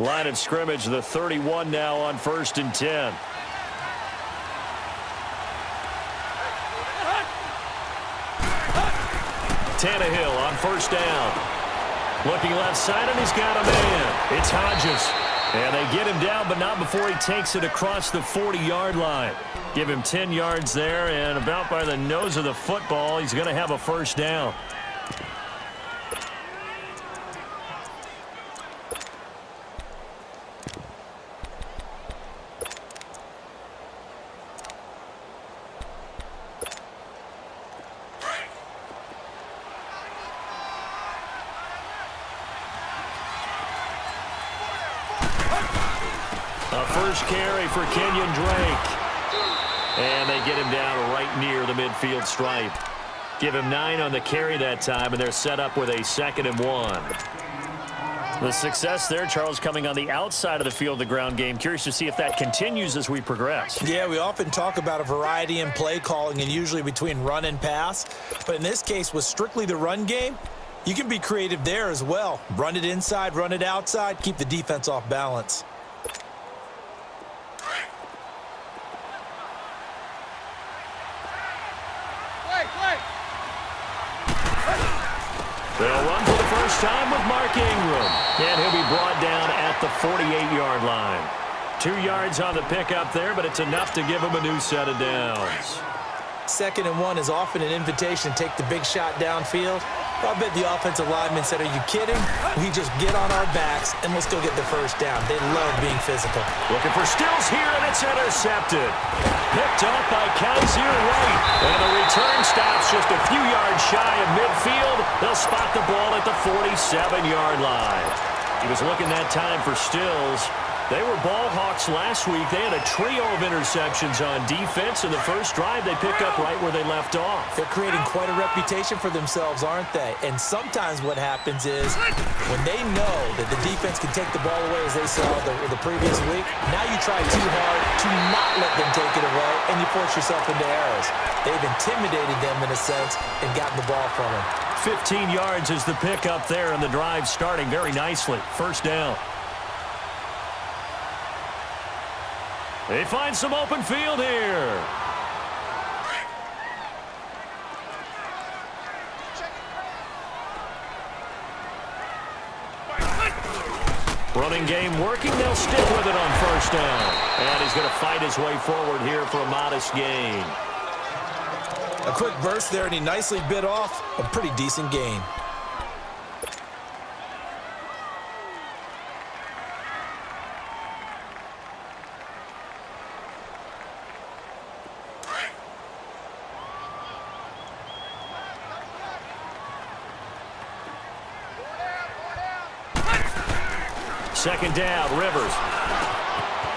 Line of scrimmage, the 31 now on 1st and 10. Tannehill on 1st down. Looking left side, and he's got a man. It's Hodges. And they get him down, but not before he takes it across the 40-yard line. Give him 10 yards there, and about by the nose of the football, he's going to have a 1st down. First carry for Kenyon Drake. And they get him down right near the midfield stripe. Give him 9 on the carry that time, and they're set up with a 2nd and 1. The success there, Charles, coming on the outside of the field, the ground game. Curious to see if that continues as we progress. Yeah, we often talk about a variety in play calling and usually between run and pass. But in this case, with strictly the run game, you can be creative there as well. Run it inside, run it outside, keep the defense off balance. They'll run for the first time with Mark Ingram. And he'll be brought down at the 48-yard line. 2 yards on the pickup there, but it's enough to give him a new set of downs. 2nd and 1 is often an invitation to take the big shot downfield. I bet the offensive lineman said, "Are you kidding? We just get on our backs and let's go get the 1st down." They love being physical. Looking for Stills here, and it's intercepted. Picked up by Kaiser White. And the return stops just a few yards shy of midfield. They'll spot the ball at the 47-yard line. He was looking that time for Stills. They were ball hawks last week. They had a trio of interceptions on defense. In the first drive, they pick up right where they left off. They're creating quite a reputation for themselves, aren't they? And sometimes what happens is when they know that the defense can take the ball away, as they saw the previous week, now you try too hard to not let them take it away, and you force yourself into errors. They've intimidated them in a sense and gotten the ball from them. 15 yards is the pickup there, and the drive starting very nicely. 1st down. They find some open field here. Running game working. They'll stick with it on 1st down. And he's going to fight his way forward here for a modest gain. A quick burst there, and he nicely bit off a pretty decent gain. Second down, Rivers.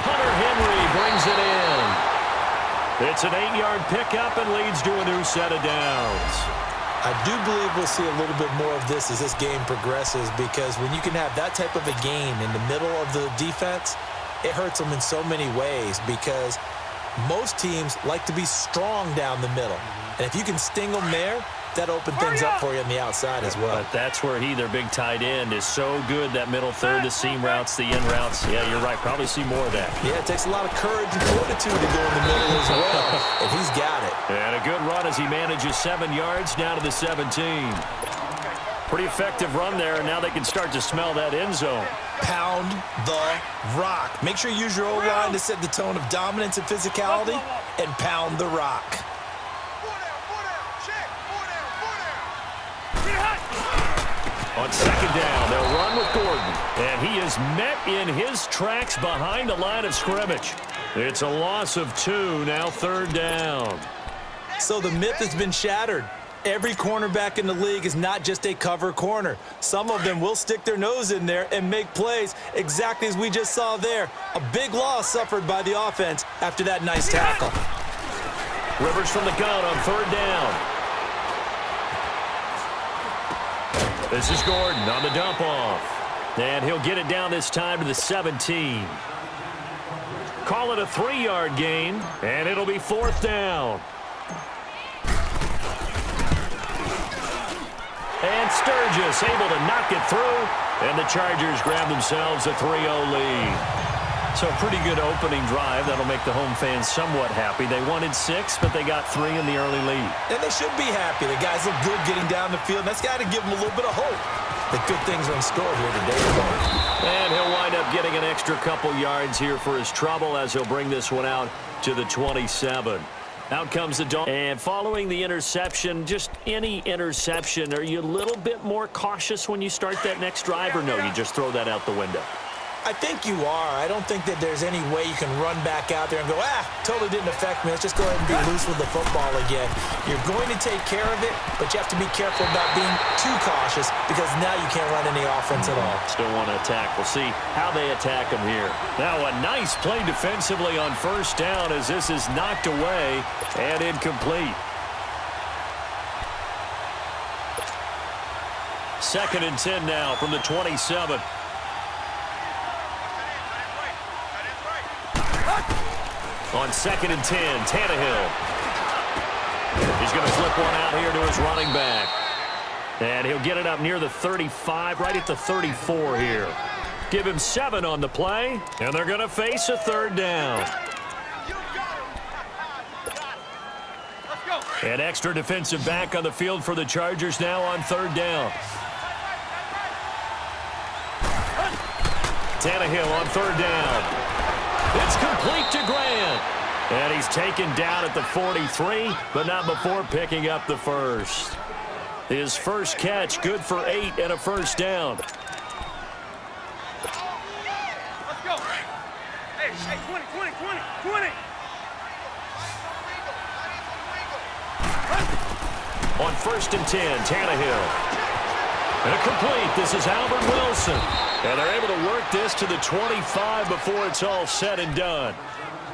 Hunter Henry brings it in. It's an 8-yard pickup and leads to a new set of downs. I do believe we'll see a little bit more of this as this game progresses, because when you can have that type of a gain in the middle of the defense, it hurts them in so many ways, because most teams like to be strong down the middle. And if you can sting them there, that opened things up for you on the outside as well. But that's where their big tight end, is so good. That middle third, the seam routes, the in routes. Yeah, you're right. Probably see more of that. Yeah, it takes a lot of courage and fortitude to go in the middle as well. And he's got it. And a good run as he manages 7 yards down to the 17. Pretty effective run there, and now they can start to smell that end zone. Pound the rock. Make sure you use your O-line to set the tone of dominance and physicality, and pound the rock. On 2nd down, they'll run with Gordon. And he is met in his tracks behind the line of scrimmage. It's a loss of 2, now 3rd down. So the myth has been shattered. Every cornerback in the league is not just a cover corner. Some of them will stick their nose in there and make plays, exactly as we just saw there. A big loss suffered by the offense after that nice tackle. Rivers from the gun on 3rd down. This is Gordon on the dump off. And he'll get it down this time to the 17. Call it a 3-yard gain, and it'll be 4th down. And Sturgis able to knock it through. And the Chargers grab themselves a 3-0 lead. So a pretty good opening drive. That'll make the home fans somewhat happy. They wanted 6, but they got 3 in the early lead. And they should be happy. The guys look good getting down the field. That's got to give them a little bit of hope that good things are in store here today. And he'll wind up getting an extra couple yards here for his trouble as he'll bring this one out to the 27. Out comes the Dolphins. And following the interception, just any interception, are you a little bit more cautious when you start that next drive, or no, you just throw that out the window? I think you are. I don't think that there's any way you can run back out there and go, totally didn't affect me. Let's just go ahead and be loose with the football again. You're going to take care of it, but you have to be careful about being too cautious because now you can't run any offense at all. Still want to attack. We'll see how they attack him here. Now a nice play defensively on first down as this is knocked away and incomplete. 2nd and 10 now from the 27. On 2nd and 10, Tannehill. He's going to flip one out here to his running back. And he'll get it up near the 35, right at the 34 here. Give him 7 on the play, and they're going to face a 3rd down. An extra defensive back on the field for the Chargers now on 3rd down. Tannehill on 3rd down. It's complete to Grant. And he's taken down at the 43, but not before picking up the first. His first catch, good for 8 and a first down. Let's go. Hey, 20. On 1st and 10, Tannehill. And complete. This is Albert Wilson. And they're able to work this to the 25 before it's all said and done.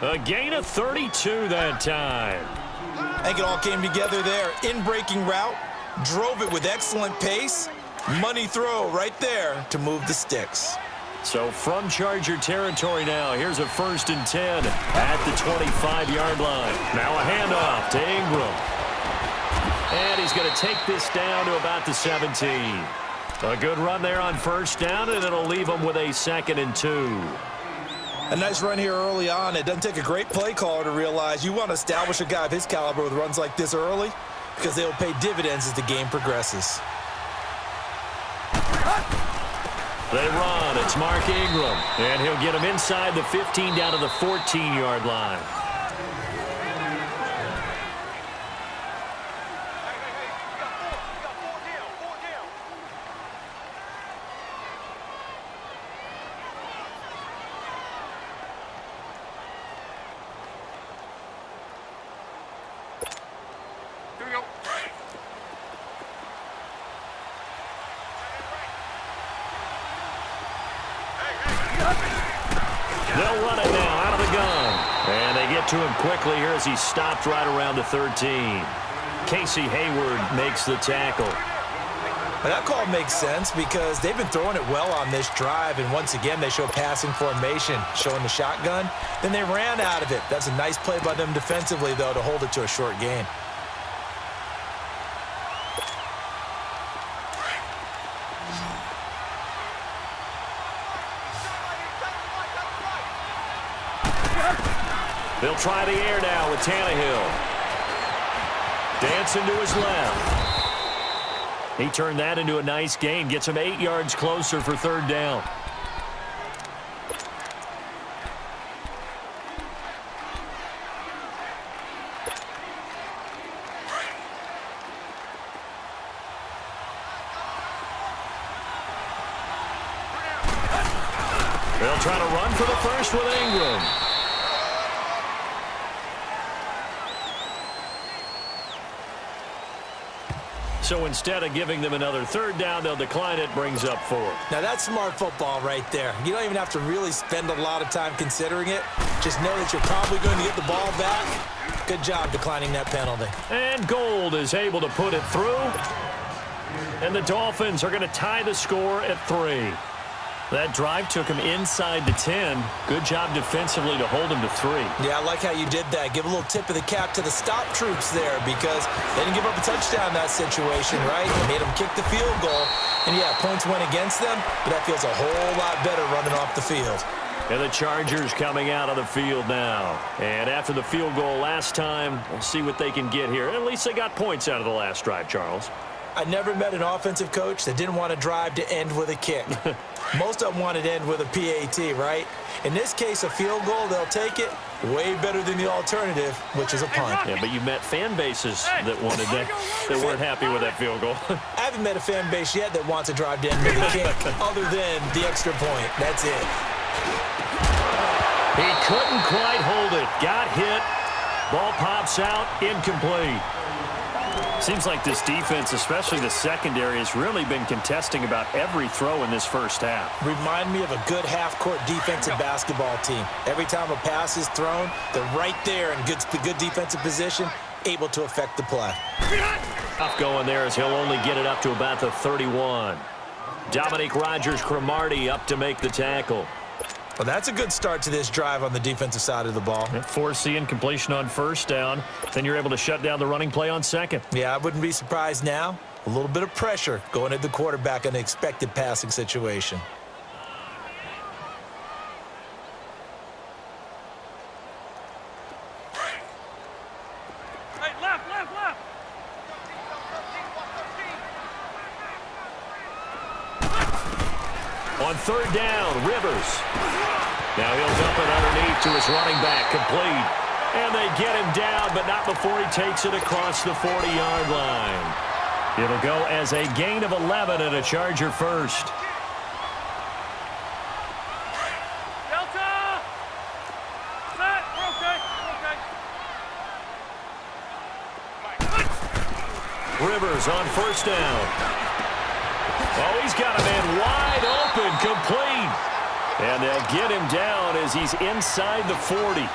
A gain of 32 that time. I think it all came together there. In-breaking route, drove it with excellent pace. Money throw right there to move the sticks. So from Charger territory now, here's a 1st and 10 at the 25-yard line. Now a handoff to Ingram. And he's going to take this down to about the 17. A good run there on first down, and it'll leave him with a 2nd and 2. A nice run here early on. It doesn't take a great play caller to realize you want to establish a guy of his caliber with runs like this early because they'll pay dividends as the game progresses. They run. It's Mark Ingram, and he'll get him inside the 15 down to the 14-yard line. They'll run it now out of the gun. And they get to him quickly here as he stopped right around the 13. Casey Hayward makes the tackle. Well, that call makes sense because they've been throwing it well on this drive, and once again they show passing formation, showing the shotgun. Then they ran out of it. That's a nice play by them defensively, though, to hold it to a short gain. They'll try the air now with Tannehill. Dancing to his left. He turned that into a nice gain. Gets him 8 yards closer for 3rd down. They'll try to run for the first with Ingram. So instead of giving them another 3rd down, they'll decline it, brings up 4. Now that's smart football right there. You don't even have to really spend a lot of time considering it. Just know that you're probably going to get the ball back. Good job declining that penalty. And Gold is able to put it through. And the Dolphins are going to tie the score at 3. That drive took him inside the 10. Good job defensively to hold him to 3. Yeah, I like how you did that. Give a little tip of the cap to the stop troops there because they didn't give up a touchdown in that situation, right? They made them kick the field goal. And, yeah, points went against them, but that feels a whole lot better running off the field. And the Chargers coming out of the field now. And after the field goal last time, we'll see what they can get here. At least they got points out of the last drive, Charles. I never met an offensive coach that didn't want to drive to end with a kick. Most of them wanted to end with a PAT, right? In this case, a field goal, they'll take it. Way better than the alternative, which is a punt. Yeah, but you met fan bases that wanted that, that weren't happy with that field goal. I haven't met a fan base yet that wants to drive to end with a kick other than the extra point. That's it. He couldn't quite hold it. Got hit. Ball pops out. Incomplete. Seems like this defense, especially the secondary, has really been contesting about every throw in this first half. Remind me of a good half-court defensive basketball team. Every time a pass is thrown, they're right there in good defensive position, able to affect the play. Tough going there as he'll only get it up to about the 31. Dominique Rodgers-Cromartie up to make the tackle. Well, that's a good start to this drive on the defensive side of the ball. Force the incompletion on first down. Then you're able to shut down the running play on second. Yeah, I wouldn't be surprised now. A little bit of pressure going at the quarterback in an expected passing situation. Hey, left, left, left. On third down, Rivers. Now he'll dump it underneath to his running back, complete. And they get him down, but not before he takes it across the 40-yard line. It'll go as a gain of 11 and a Charger first. Delta! Set! We're okay. We're okay. Rivers on first down. Oh, he's got a man wide open, complete. And they'll get him down as he's inside the 40.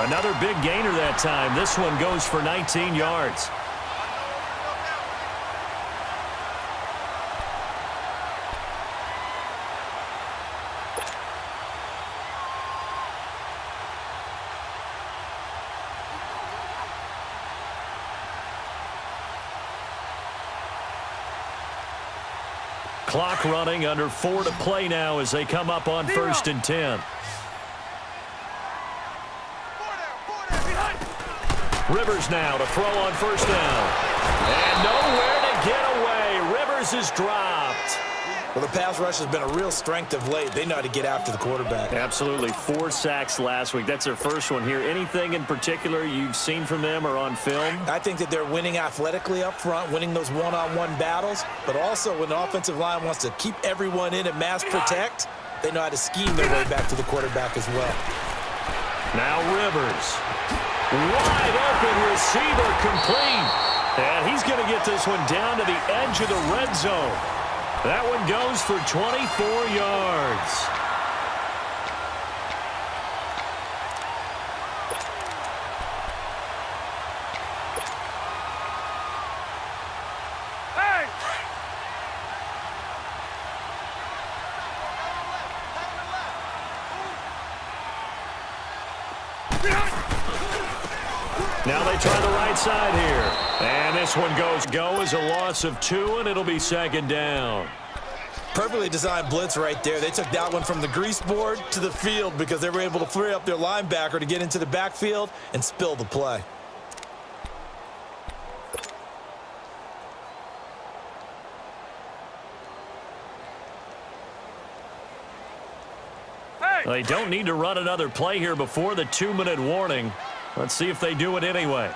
Another big gainer that time. This one goes for 19 yards. Clock running, under 4 to play now as they come up on first and 10. Rivers now to throw on first down. And nowhere to get away. Rivers is dropped. Well, the pass rush has been a real strength of late. They know how to get after the quarterback. Absolutely. 4 sacks last week. That's their first one here. Anything in particular you've seen from them or on film? I think that they're winning athletically up front, winning those one-on-one battles, but also when the offensive line wants to keep everyone in and mass protect, they know how to scheme their way back to the quarterback as well. Now Rivers. Wide open receiver, complete. And he's going to get this one down to the edge of the red zone. That one goes for 24 yards. Hey! Now they try the right side here. And this one goes as a loss of 2, and it'll be second down. Perfectly designed blitz right there. They took that one from the grease board to the field because they were able to free up their linebacker to get into the backfield and spill the play. Hey! They don't need to run another play here before the 2-minute warning. Let's see if they do it anyway.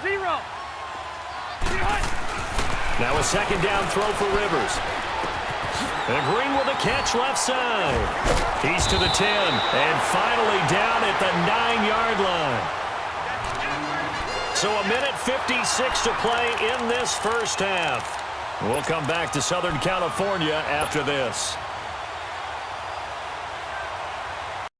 0. Now a second down throw for Rivers. And Green with a catch left side. He's to the 10 and finally down at the 9-yard line. So a minute 56 to play in this first half. We'll come back to Southern California after this.